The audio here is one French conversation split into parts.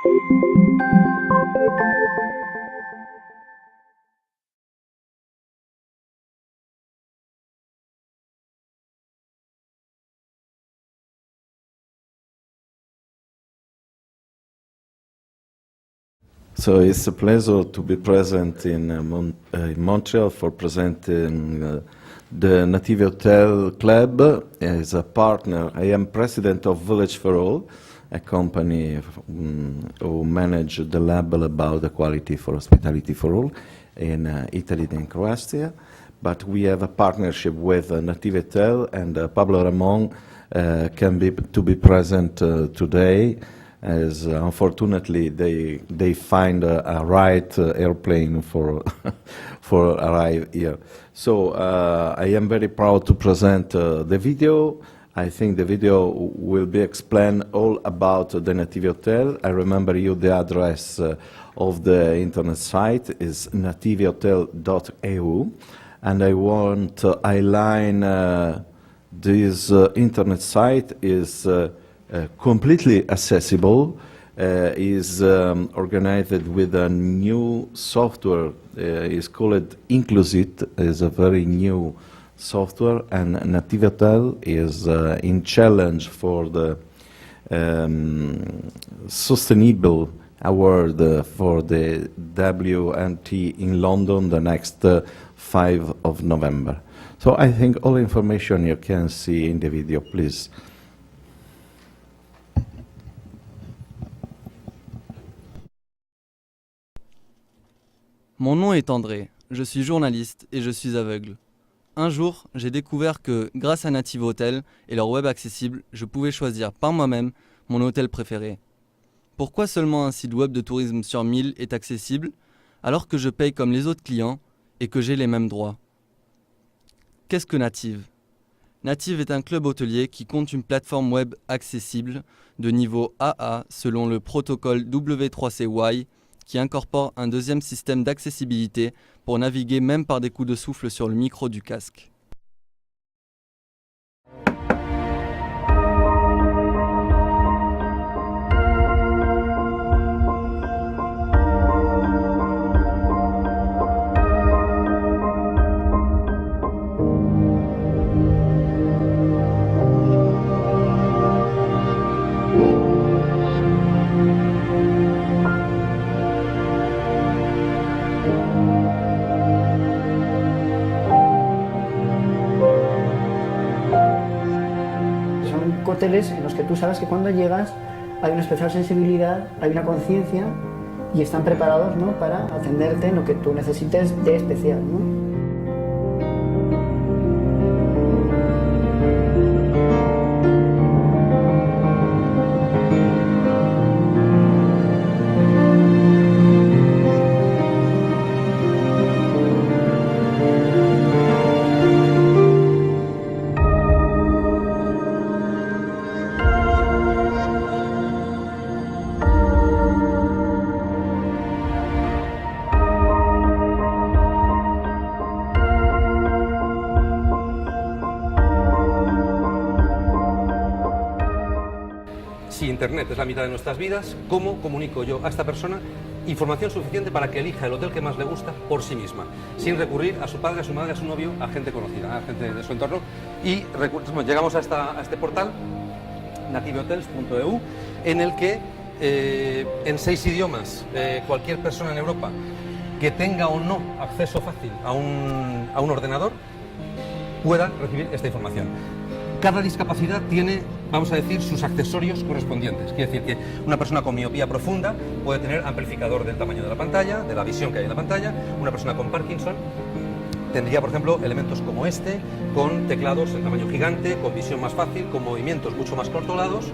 So it's a pleasure to be present in Montreal for presenting the Native Hotel Club as a partner. I am president of Village for All, a company who manage the label about the quality for hospitality for all in Italy and Croatia. But we have a partnership with Native Hotel, and Pablo Ramon can be present today, as unfortunately they find a right airplane for for arrive here. So I am very proud to present the video. I think the video will be explained all about the Native Hotel. I remember you the address of the internet site is nativehotel.eu, and I want to highlight this internet site is completely accessible, is organized with a new software, is called Inclusit, is a very new software, and Native Hotel is in challenge for the sustainable award for the WNT in London the next 5 of November. So I think all information you can see in the video, please. Mon nom est André, je suis journaliste et je suis aveugle. Un jour, j'ai découvert que, grâce à Native Hotel et leur web accessible, je pouvais choisir par moi-même mon hôtel préféré. Pourquoi seulement un site web de tourisme sur 1000 est accessible, alors que je paye comme les autres clients et que j'ai les mêmes droits? Qu'est-ce que Native? Native est un club hôtelier qui compte une plateforme web accessible de niveau AA selon le protocole W3CY, qui incorpore un deuxième système d'accessibilité pour naviguer même par des coups de souffle sur le micro du casque. Hoteles en los que tú sabes que cuando llegas hay una especial sensibilidad, hay una conciencia y están preparados, ¿no?, para atenderte en lo que tú necesites de especial, ¿no? Si Internet es la mitad de nuestras vidas, ¿cómo comunico yo a esta persona información suficiente para que elija el hotel que más le gusta por sí misma, sin recurrir a su padre, a su madre, a su novio, a gente conocida, a gente de su entorno? Y llegamos a este portal, nativehotels.eu, en el que en 6 idiomas cualquier persona en Europa que tenga o no acceso fácil a un ordenador pueda recibir esta información. Cada discapacidad tiene, vamos a decir, sus accesorios correspondientes. Quiere decir que una persona con miopía profunda puede tener amplificador del tamaño de la pantalla, de la visión que hay en la pantalla. Una persona con Parkinson tendría, por ejemplo, elementos como este, con teclados en tamaño gigante, con visión más fácil, con movimientos mucho más controlados,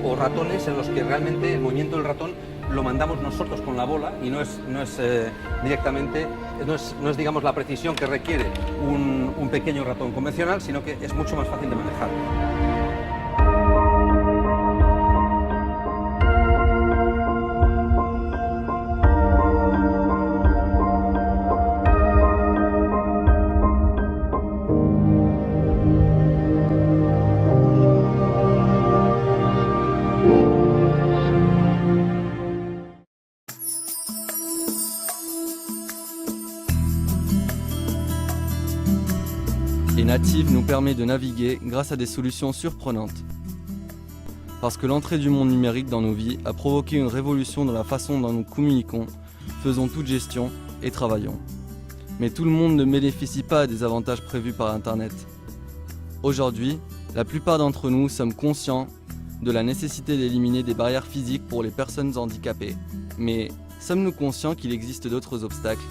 o ratones en los que realmente el movimiento del ratón lo mandamos nosotros con la bola y no es directamente, no es digamos la precisión que requiere un pequeño ratón convencional, sino que es mucho más fácil de manejar. Native nous permet de naviguer grâce à des solutions surprenantes. Parce que l'entrée du monde numérique dans nos vies a provoqué une révolution dans la façon dont nous communiquons, faisons toute gestion et travaillons. Mais tout le monde ne bénéficie pas des avantages prévus par Internet. Aujourd'hui, la plupart d'entre nous sommes conscients de la nécessité d'éliminer des barrières physiques pour les personnes handicapées. Mais sommes-nous conscients qu'il existe d'autres obstacles ?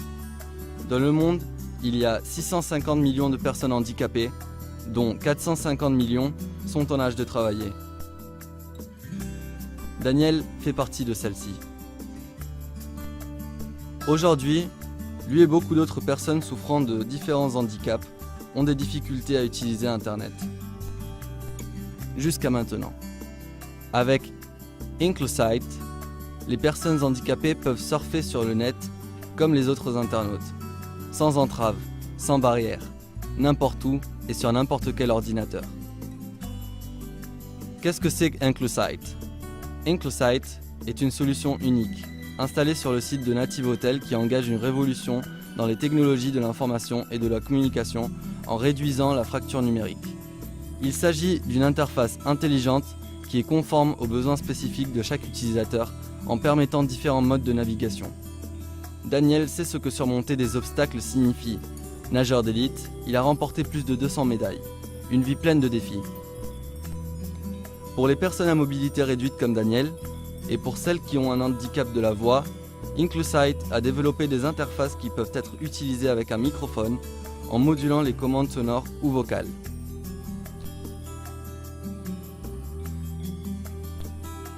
Dans le monde, il y a 650 millions de personnes handicapées, dont 450 millions sont en âge de travailler. Daniel fait partie de celle-ci. Aujourd'hui, lui et beaucoup d'autres personnes souffrant de différents handicaps ont des difficultés à utiliser Internet. Jusqu'à maintenant. Avec Inclusite, les personnes handicapées peuvent surfer sur le net comme les autres internautes, sans entrave, sans barrière, n'importe où et sur n'importe quel ordinateur. Qu'est-ce que c'est Inclusite ? Inclusite est une solution unique, installée sur le site de Native Hotel qui engage une révolution dans les technologies de l'information et de la communication en réduisant la fracture numérique. Il s'agit d'une interface intelligente qui est conforme aux besoins spécifiques de chaque utilisateur en permettant différents modes de navigation. Daniel sait ce que surmonter des obstacles signifie. Nageur d'élite, il a remporté plus de 200 médailles. Une vie pleine de défis. Pour les personnes à mobilité réduite comme Daniel, et pour celles qui ont un handicap de la voix, Inclusite a développé des interfaces qui peuvent être utilisées avec un microphone en modulant les commandes sonores ou vocales.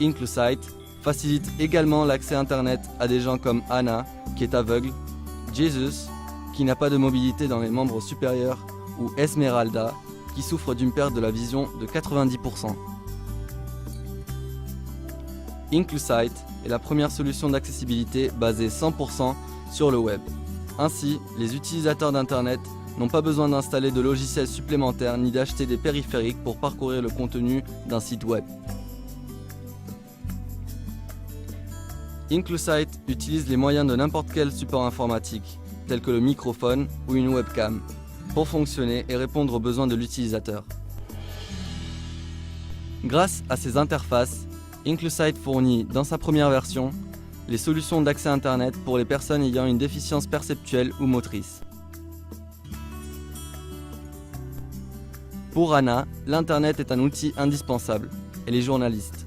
Inclusite facilite également l'accès Internet à des gens comme Anna, qui est aveugle, Jesus, qui n'a pas de mobilité dans les membres supérieurs, ou Esmeralda, qui souffre d'une perte de la vision de 90%. Inclusite est la première solution d'accessibilité basée 100% sur le web. Ainsi, les utilisateurs d'Internet n'ont pas besoin d'installer de logiciels supplémentaires ni d'acheter des périphériques pour parcourir le contenu d'un site web. Inclusite utilise les moyens de n'importe quel support informatique, tel que le microphone ou une webcam, pour fonctionner et répondre aux besoins de l'utilisateur. Grâce à ces interfaces, Inclusite fournit, dans sa première version, les solutions d'accès Internet pour les personnes ayant une déficience perceptuelle ou motrice. Pour Anna, l'Internet est un outil indispensable. Elle est journaliste.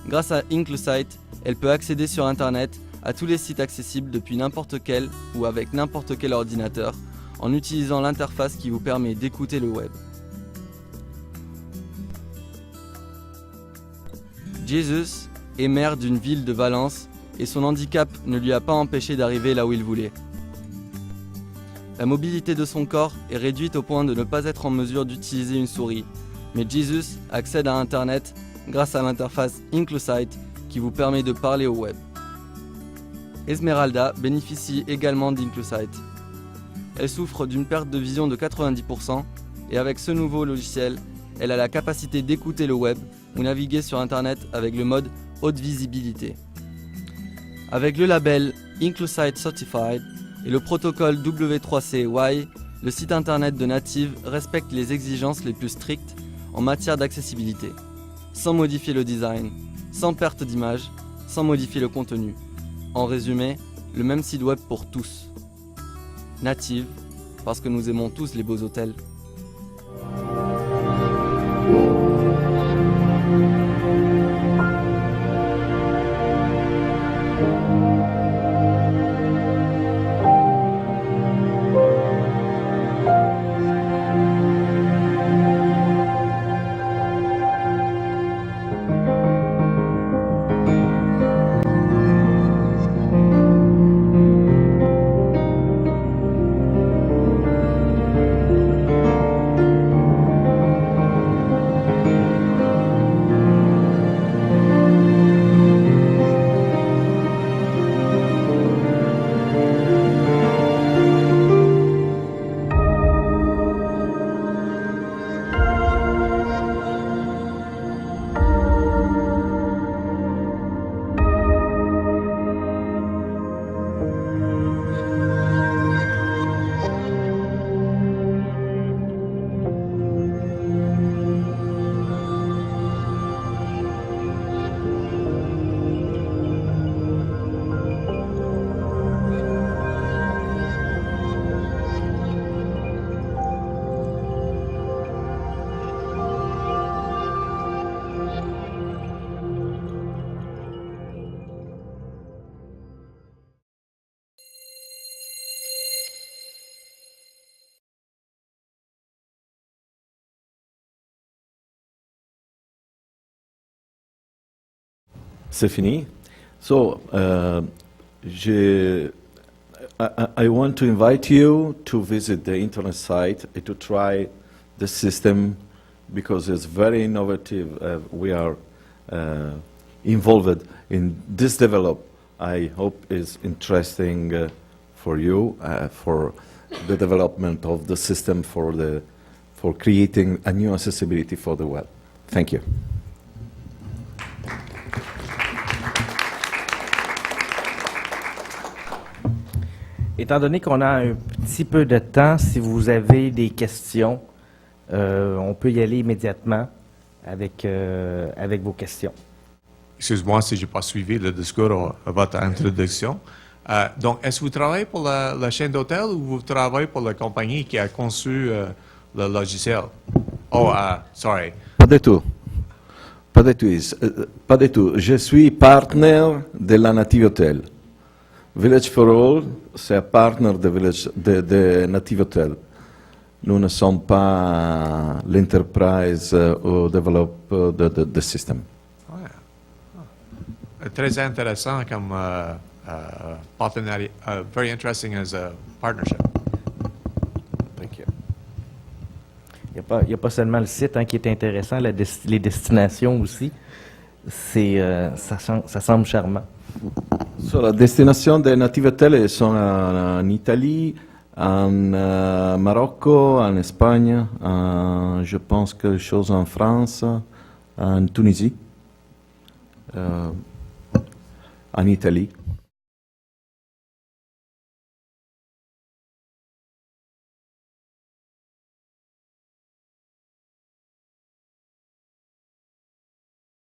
Grâce à Inclusite, elle peut accéder sur Internet à tous les sites accessibles depuis n'importe quel ou avec n'importe quel ordinateur en utilisant l'interface qui vous permet d'écouter le web. Jesus est maire d'une ville de Valence et son handicap ne lui a pas empêché d'arriver là où il voulait. La mobilité de son corps est réduite au point de ne pas être en mesure d'utiliser une souris, mais Jesus accède à Internet grâce à l'interface Inclusite qui vous permet de parler au web. Esmeralda bénéficie également d'Inclusite. Elle souffre d'une perte de vision de 90% et avec ce nouveau logiciel, elle a la capacité d'écouter le web ou naviguer sur Internet avec le mode haute visibilité. Avec le label Inclusite Certified et le protocole W3CY, le site Internet de Native respecte les exigences les plus strictes en matière d'accessibilité, sans modifier le design, sans perte d'image, sans modifier le contenu. En résumé, le même site web pour tous. Native, parce que nous aimons tous les beaux hôtels. C'est fini. So, I want to invite you to visit the internet site and to try the system because it's very innovative. We are involved in this develop. I hope is interesting for you for the development of the system for creating a new accessibility for the web. Thank you. Étant donné qu'on a un petit peu de temps, si vous avez des questions, on peut y aller immédiatement avec vos questions. Excuse-moi si je n'ai pas suivi le discours à votre introduction. Donc, est-ce que vous travaillez pour la chaîne d'hôtel ou vous travaillez pour la compagnie qui a conçu le logiciel? Oh, sorry. Pas du tout. Pas du tout. Pas du tout. Je suis partenaire de la Native Hotel. Village for All, c'est un partenaire de Native Hotel. Nous ne sommes pas l'enterprise ou développeur de système. Ouais. Très intéressant comme partenariat. Very interesting as a partnership. Thank you. Il n'y a pas seulement le site qui est intéressant, les destinations aussi. Ça semble charmant. So, la destination des Native Hotel sont en Italie, en Marocco, en Espagne, je pense quelque chose en France, en Tunisie, en Italie.